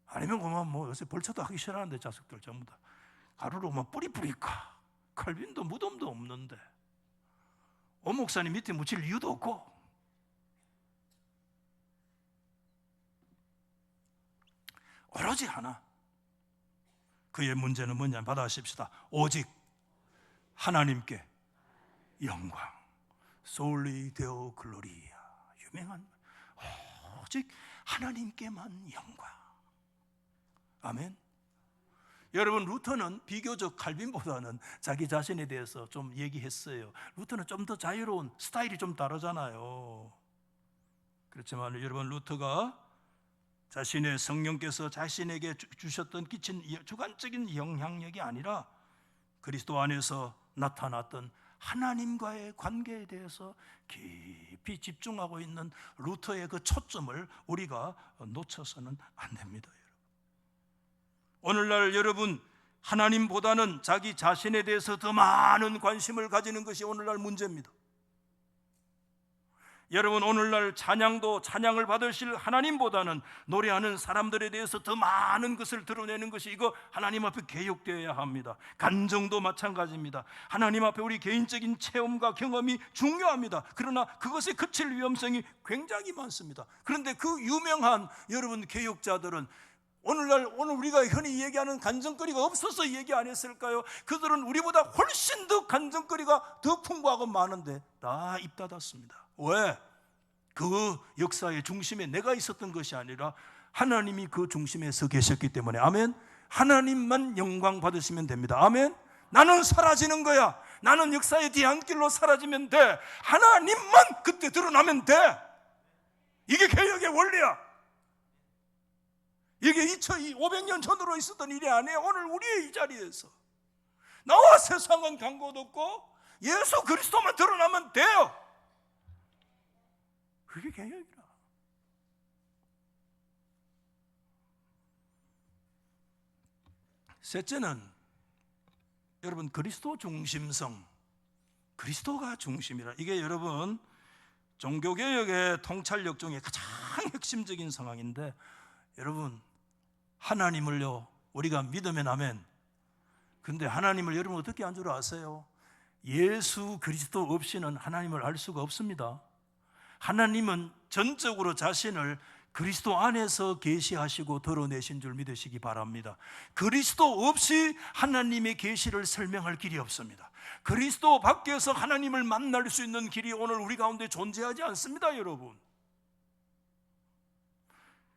아니면 그만 뭐 요새 벌초도 하기 싫어하는데 자식들 전부 다 가루로 막 뿌리까. 칼빈도 무덤도 없는데 오 목사님 밑에 묻힐 이유도 없고. 오로지 하나, 그의 문제는 뭐냐? 받아십시다. 오직 하나님께 영광. 솔리 데오 글로리아. 유명한, 오직 하나님께만 영광. 아멘. 여러분, 루터는 비교적 칼빈보다는 자기 자신에 대해서 좀 얘기했어요. 루터는 좀 더 자유로운 스타일이 좀 다르잖아요. 그렇지만 여러분, 루터가 자신의 성령께서 자신에게 주셨던 끼친 주관적인 영향력이 아니라 그리스도 안에서 나타났던 하나님과의 관계에 대해서 깊이 집중하고 있는 루터의 그 초점을 우리가 놓쳐서는 안 됩니다. 오늘날 여러분, 하나님보다는 자기 자신에 대해서 더 많은 관심을 가지는 것이 오늘날 문제입니다. 여러분, 오늘날 찬양도 찬양을 받으실 하나님보다는 노래하는 사람들에 대해서 더 많은 것을 드러내는 것이 이거 하나님 앞에 개혁되어야 합니다. 감정도 마찬가지입니다. 하나님 앞에 우리 개인적인 체험과 경험이 중요합니다. 그러나 그것에 그칠 위험성이 굉장히 많습니다. 그런데 그 유명한 여러분 개혁자들은 오늘 우리가 흔히 얘기하는 간증거리가 없어서 얘기 안 했을까요? 그들은 우리보다 훨씬 더 간증거리가 더 풍부하고 많은데 다 입 닫았습니다. 왜? 그 역사의 중심에 내가 있었던 것이 아니라 하나님이 그 중심에 서 계셨기 때문에. 아멘. 하나님만 영광 받으시면 됩니다. 아멘. 나는 사라지는 거야. 나는 역사의 뒤안길로 사라지면 돼. 하나님만 그때 드러나면 돼. 이게 개혁의 원리야. 이게 2500년 전으로 있었던 일이 아니에요. 오늘 우리의 이 자리에서 나와 세상은 간 곳 없고 예수 그리스도만 드러나면 돼요. 그게 개혁이라. 셋째는 여러분 그리스도 중심성, 그리스도가 중심이라. 이게 여러분 종교개혁의 통찰력 중에 가장 핵심적인 상황인데, 여러분 하나님을요 우리가 믿으면 아멘. 근데 하나님을 여러분 어떻게 안 줄 아세요? 예수 그리스도 없이는 하나님을 알 수가 없습니다. 하나님은 전적으로 자신을 그리스도 안에서 계시하시고 드러내신 줄 믿으시기 바랍니다. 그리스도 없이 하나님의 계시를 설명할 길이 없습니다. 그리스도 밖에서 하나님을 만날 수 있는 길이 오늘 우리 가운데 존재하지 않습니다, 여러분.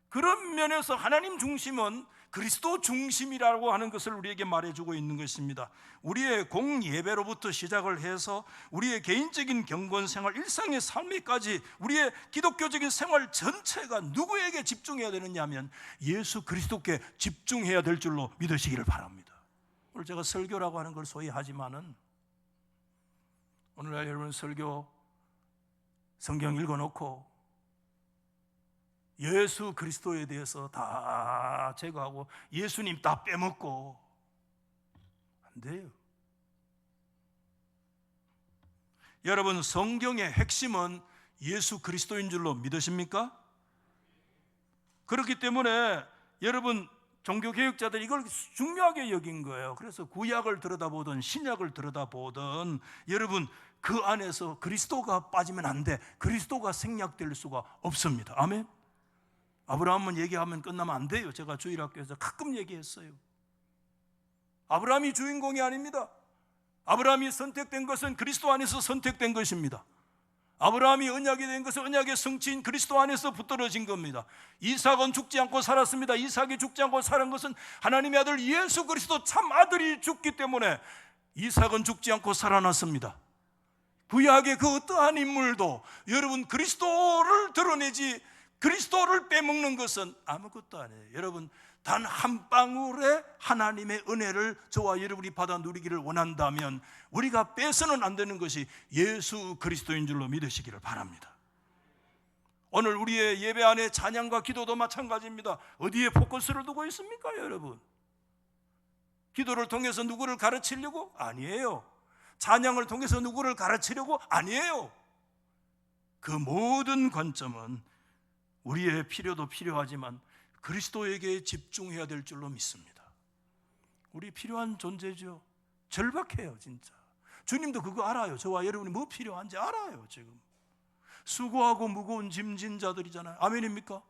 그런 면에서 하나님 중심은 그리스도 중심이라고 하는 것을 우리에게 말해주고 있는 것입니다. 우리의 공예배로부터 시작을 해서 우리의 개인적인 경건생활, 일상의 삶에까지 우리의 기독교적인 생활 전체가 누구에게 집중해야 되느냐 하면 예수 그리스도께 집중해야 될 줄로 믿으시기를 바랍니다. 오늘 제가 설교라고 하는 걸 소위 하지만은 오늘날 여러분 설교 성경 읽어놓고 예수 그리스도에 대해서 다 제거하고 예수님 다 빼먹고 안 돼요. 여러분 성경의 핵심은 예수 그리스도인 줄로 믿으십니까? 그렇기 때문에 여러분 종교개혁자들이 이걸 중요하게 여긴 거예요. 그래서 구약을 들여다보든 신약을 들여다보든 여러분 그 안에서 그리스도가 빠지면 안 돼. 그리스도가 생략될 수가 없습니다. 아멘. 아브라함은 얘기하면 끝나면 안 돼요. 제가 주일학교에서 가끔 얘기했어요. 아브라함이 주인공이 아닙니다. 아브라함이 선택된 것은 그리스도 안에서 선택된 것입니다. 아브라함이 언약이 된 것은 언약의 성취인 그리스도 안에서 붙들어진 겁니다. 이삭은 죽지 않고 살았습니다. 이삭이 죽지 않고 살은 것은 하나님의 아들 예수 그리스도 참 아들이 죽기 때문에 이삭은 죽지 않고 살아났습니다. 구약의 그 어떠한 인물도 여러분 그리스도를 드러내지 그리스도를 빼먹는 것은 아무것도 아니에요. 여러분 단 한 방울의 하나님의 은혜를 저와 여러분이 받아 누리기를 원한다면 우리가 빼서는 안 되는 것이 예수 그리스도인 줄로 믿으시기를 바랍니다. 오늘 우리의 예배 안에 찬양과 기도도 마찬가지입니다. 어디에 포커스를 두고 있습니까, 여러분? 기도를 통해서 누구를 가르치려고? 아니에요. 찬양을 통해서 누구를 가르치려고? 아니에요. 그 모든 관점은 우리의 필요도 필요하지만 그리스도에게 집중해야 될 줄로 믿습니다. 우리 필요한 존재죠. 절박해요, 진짜. 주님도 그거 알아요. 저와 여러분이 뭐 필요한지 알아요. 지금 수고하고 무거운 짐진 자들이잖아요. 아멘입니까?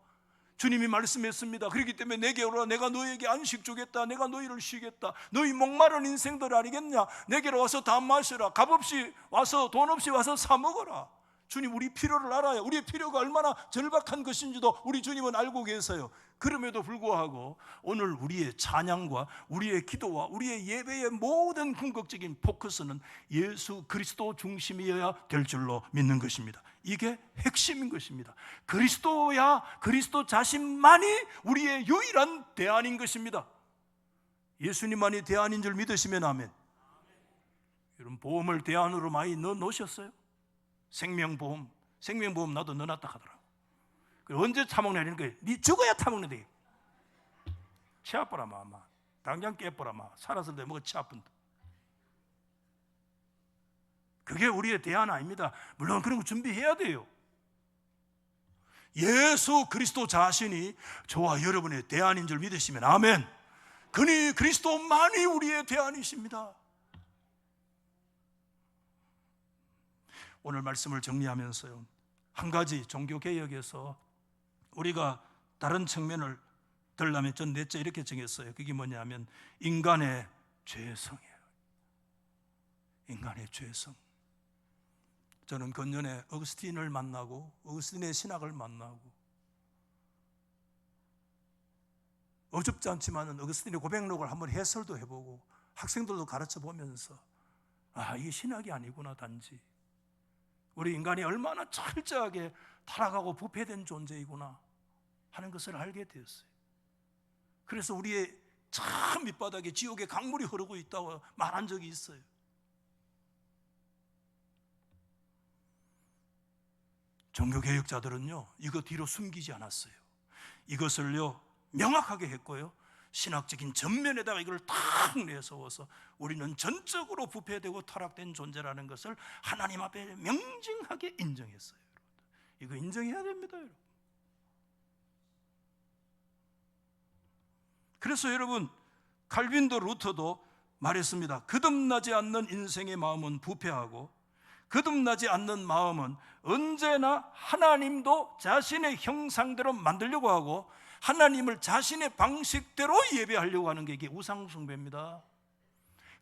주님이 말씀했습니다. 그렇기 때문에 내게 오라. 내가 너에게 안식 주겠다. 내가 너희를 쉬겠다. 너희 목마른 인생들 아니겠냐? 내게로 와서 다 마시라. 값없이 와서 돈 없이 와서 사 먹어라. 주님 우리 필요를 알아요. 우리의 필요가 얼마나 절박한 것인지도 우리 주님은 알고 계세요. 그럼에도 불구하고 오늘 우리의 찬양과 우리의 기도와 우리의 예배의 모든 궁극적인 포커스는 예수 그리스도 중심이어야 될 줄로 믿는 것입니다. 이게 핵심인 것입니다. 그리스도야 그리스도 자신만이 우리의 유일한 대안인 것입니다. 예수님만이 대안인 줄 믿으시면 아멘. 여러분 보험을 대안으로 많이 넣어 놓으셨어요? 생명보험 나도 넣어놨다 하더라고. 언제 타먹내리는 거예요? 네 죽어야 타먹는데. 치 아파라 마마. 당장 깨버라 마. 살았을 때 뭐가 치 아픈다. 그게 우리의 대안 아닙니다. 물론 그런 거 준비해야 돼요. 예수 그리스도 자신이 저와 여러분의 대안인 줄 믿으시면 아멘. 그니 그리스도만이 우리의 대안이십니다. 오늘 말씀을 정리하면서요, 한 가지 종교개혁에서 우리가 다른 측면을 들려면 전 넷째 이렇게 정했어요. 그게 뭐냐면 인간의 죄성이에요. 인간의 죄성. 저는 건년에 어거스틴을 만나고 어거스틴의 신학을 만나고, 어줍지 않지만 어거스틴의 고백록을 한번 해설도 해보고 학생들도 가르쳐 보면서 이게 신학이 아니구나, 단지 우리 인간이 얼마나 철저하게 타락하고 부패된 존재이구나 하는 것을 알게 되었어요. 그래서 우리의 참 밑바닥에 지옥의 강물이 흐르고 있다고 말한 적이 있어요. 종교개혁자들은요, 이거 뒤로 숨기지 않았어요. 이것을요 명확하게 했고요, 신학적인 전면에다가 이걸 탁 내세워서 우리는 전적으로 부패되고 타락된 존재라는 것을 하나님 앞에 명징하게 인정했어요. 이거 인정해야 됩니다, 여러분. 그래서 여러분, 칼빈도 루터도 말했습니다. 거듭나지 않는 인생의 마음은 부패하고, 거듭나지 않는 마음은 언제나 하나님도 자신의 형상대로 만들려고 하고 하나님을 자신의 방식대로 예배하려고 하는 게 이게 우상숭배입니다.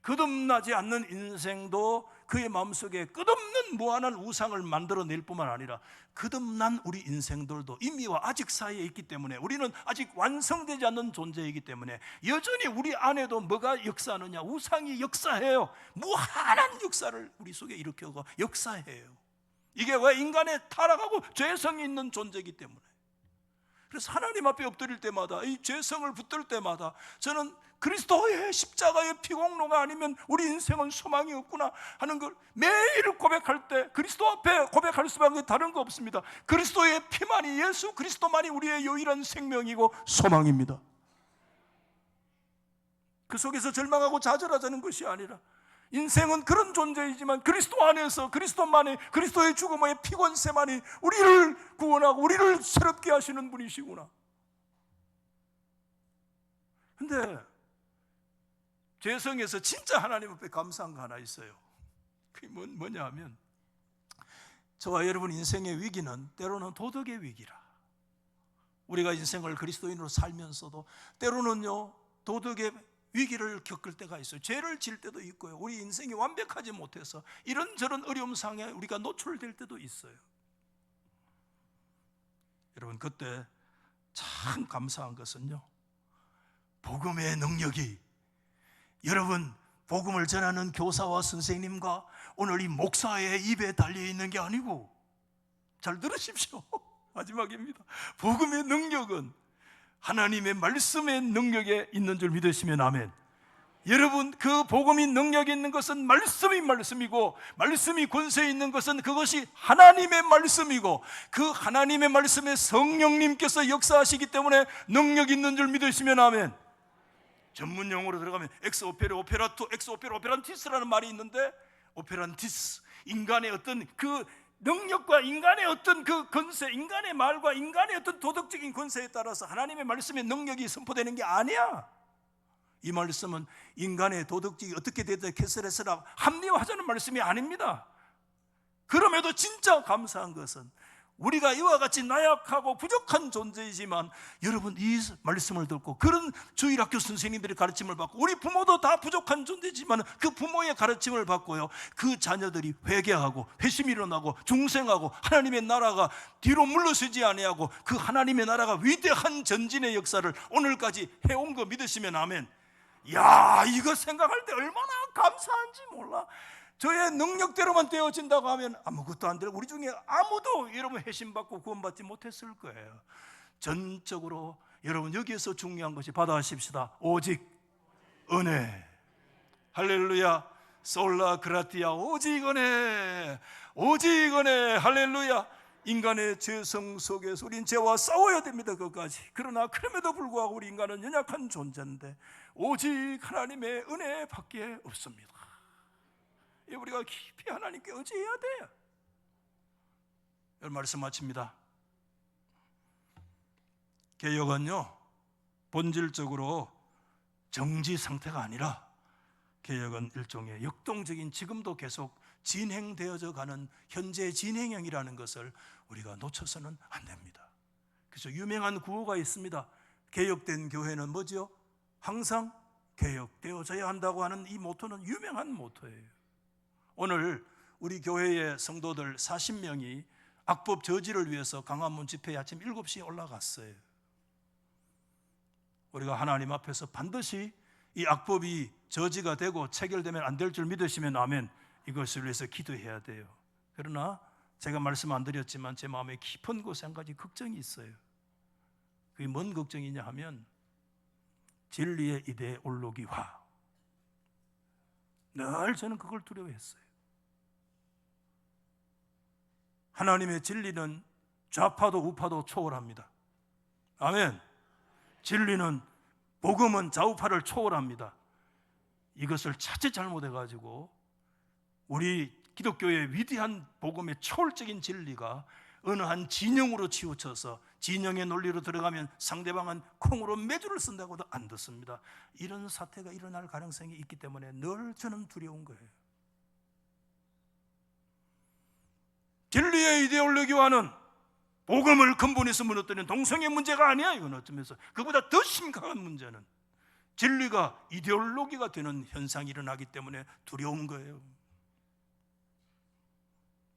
거듭나지 않는 인생도 그의 마음속에 끝없는 무한한 우상을 만들어낼 뿐만 아니라 거듭난 우리 인생들도 이미와 아직 사이에 있기 때문에, 우리는 아직 완성되지 않는 존재이기 때문에 여전히 우리 안에도 뭐가 역사하느냐? 우상이 역사해요. 무한한 역사를 우리 속에 일으켜서 역사해요. 이게 왜? 인간의 타락하고 죄성이 있는 존재이기 때문에. 그래서 하나님 앞에 엎드릴 때마다, 이 죄성을 붙들 때마다 저는 그리스도의 십자가의 피공로가 아니면 우리 인생은 소망이 없구나 하는 걸 매일 고백할 때, 그리스도 앞에 고백할 수밖에 다른 거 없습니다. 그리스도의 피만이, 예수 그리스도만이 우리의 유일한 생명이고 소망입니다. 그 속에서 절망하고 좌절하자는 것이 아니라, 인생은 그런 존재이지만 그리스도 안에서 그리스도만이, 그리스도의 죽음의 피권세만이 우리를 구원하고 우리를 새롭게 하시는 분이시구나. 근데 죄성에서 진짜 하나님 앞에 감사한 거 하나 있어요. 그게 뭐냐 하면, 저와 여러분 인생의 위기는 때로는 도덕의 위기라. 우리가 인생을 그리스도인으로 살면서도 때로는요 도덕의 위기를 겪을 때가 있어요. 죄를 질 때도 있고요, 우리 인생이 완벽하지 못해서 이런저런 어려움 상에 우리가 노출될 때도 있어요. 여러분, 그때 참 감사한 것은요, 복음의 능력이, 여러분 복음을 전하는 교사와 선생님과 오늘 이 목사의 입에 달려있는 게 아니고, 잘 들으십시오. 마지막입니다. 복음의 능력은 하나님의 말씀의 능력에 있는 줄 믿으시면 아멘. 여러분, 그 복음이 능력이 있는 것은 말씀이 말씀이고, 말씀이 권세 있는 것은 그것이 하나님의 말씀이고, 그 하나님의 말씀에 성령님께서 역사하시기 때문에 능력이 있는 줄 믿으시면 아멘. 전문 용어로 들어가면 엑스오페르 오페라투, 엑스오페르 오페란티스라는 말이 있는데, 오페란티스, 인간의 어떤 그 능력과 인간의 어떤 그 권세, 인간의 말과 인간의 어떤 도덕적인 권세에 따라서 하나님의 말씀의 능력이 선포되는 게 아니야. 이 말씀은 인간의 도덕적이 어떻게 되든 캐슬에서라 합리화하자는 말씀이 아닙니다. 그럼에도 진짜 감사한 것은 우리가 이와 같이 나약하고 부족한 존재이지만, 여러분 이 말씀을 듣고 그런 주일학교 선생님들의 가르침을 받고, 우리 부모도 다 부족한 존재지만 그 부모의 가르침을 받고요, 그 자녀들이 회개하고 회심이 일어나고 중생하고 하나님의 나라가 뒤로 물러서지 아니하고 그 하나님의 나라가 위대한 전진의 역사를 오늘까지 해온 거 믿으시면 아멘. 야, 이거 생각할 때 얼마나 감사한지 몰라. 저의 능력대로만 되어진다고 하면 아무것도 안 되고 우리 중에 아무도 여러분 회심받고 구원받지 못했을 거예요. 전적으로 여러분 여기에서 중요한 것이 받아하십시다. 오직 은혜. 할렐루야. 솔라 그라티아. 오직 은혜. 오직 은혜. 할렐루야. 인간의 죄성 속에서 우린 죄와 싸워야 됩니다. 그것까지. 그러나 그럼에도 불구하고 우리 인간은 연약한 존재인데 오직 하나님의 은혜밖에 없습니다. 우리가 깊이 하나님께 의지해야 돼요. 여러분, 말씀 마칩니다. 개혁은요, 본질적으로 정지 상태가 아니라 개혁은 일종의 역동적인, 지금도 계속 진행되어져 가는 현재 진행형이라는 것을 우리가 놓쳐서는 안 됩니다. 그래서 유명한 구호가 있습니다. 개혁된 교회는 뭐지요? 항상 개혁되어져야 한다고 하는 이 모토는 유명한 모토예요. 오늘 우리 교회의 성도들 40명이 악법 저지를 위해서 광화문 집회에 아침 7시에 올라갔어요. 우리가 하나님 앞에서 반드시 이 악법이 저지가 되고 체결되면 안 될 줄 믿으시면 아멘. 이것을 위해서 기도해야 돼요. 그러나 제가 말씀 안 드렸지만 제 마음에 깊은 곳에 한 가지 걱정이 있어요. 그게 뭔 걱정이냐 하면 진리의 이데올로기화. 늘 저는 그걸 두려워했어요. 하나님의 진리는 좌파도 우파도 초월합니다. 아멘. 진리는, 복음은 좌우파를 초월합니다. 이것을 자칫 잘못해가지고 우리 기독교의 위대한 복음의 초월적인 진리가 어느 한 진영으로 치우쳐서 진영의 논리로 들어가면 상대방은 콩으로 매주를 쓴다고도 안 듣습니다. 이런 사태가 일어날 가능성이 있기 때문에 늘 저는 두려운 거예요. 진리의 이데올로기와는 복음을 근본에서 무너뜨리는 동성애 문제가 아니야. 이건 어쩌면서 그보다 더 심각한 문제는 진리가 이데올로기가 되는 현상이 일어나기 때문에 두려운 거예요.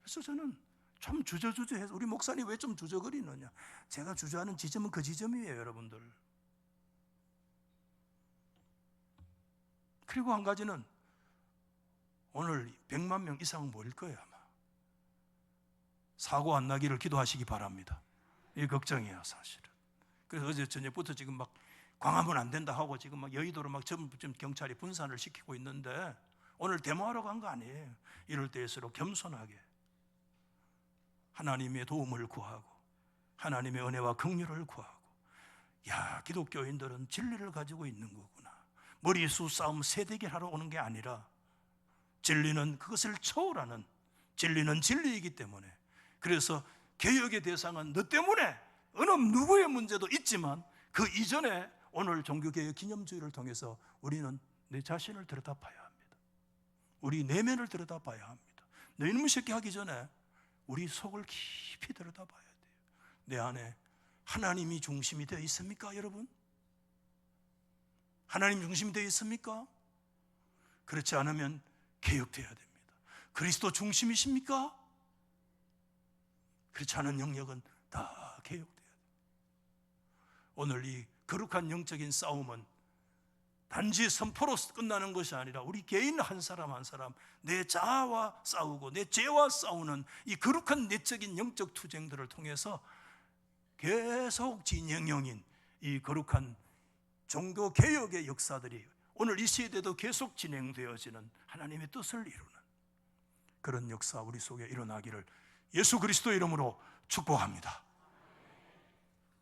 그래서 저는 좀 주저주저해서, 우리 목사님 왜 좀 주저거리느냐, 제가 주저하는 지점은 그 지점이에요, 여러분들. 그리고 한 가지는 오늘 100만 명 이상은 모일 거예요. 아마 사고 안 나기를 기도하시기 바랍니다. 이게 걱정이에요, 사실은. 그래서 어제 저녁부터 지금 막 광화문 안 된다 하고 지금 막 여의도로 막 전부 경찰이 분산을 시키고 있는데, 오늘 데모하러 간 거 아니에요. 이럴 때일수록 겸손하게 하나님의 도움을 구하고 하나님의 은혜와 긍휼을 구하고, 야, 기독교인들은 진리를 가지고 있는 거구나. 머리수 싸움 세대결하러 오는 게 아니라 진리는 그것을 초월하는, 진리는 진리이기 때문에, 그래서 개혁의 대상은 너 때문에 어느 누구의 문제도 있지만 그 이전에 오늘 종교개혁 기념주의를 통해서 우리는 내 자신을 들여다봐야 합니다. 우리 내면을 들여다봐야 합니다. 내 이놈의 새끼 하기 전에 우리 속을 깊이 들여다봐야 돼요. 내 안에 하나님이 중심이 되어 있습니까, 여러분? 하나님 중심이 되어 있습니까? 그렇지 않으면 개혁되어야 됩니다. 그리스도 중심이십니까? 그렇지 않은 영역은 다 개혁되어야 됩니다. 오늘 이 거룩한 영적인 싸움은 단지 선포로 끝나는 것이 아니라 우리 개인 한 사람 한 사람 내 자아와 싸우고 내 죄와 싸우는 이 거룩한 내적인 영적 투쟁들을 통해서 계속 진행형인 이 거룩한 종교 개혁의 역사들이 오늘 이 시대도 계속 진행되어지는 하나님의 뜻을 이루는 그런 역사 우리 속에 일어나기를 예수 그리스도 이름으로 축복합니다.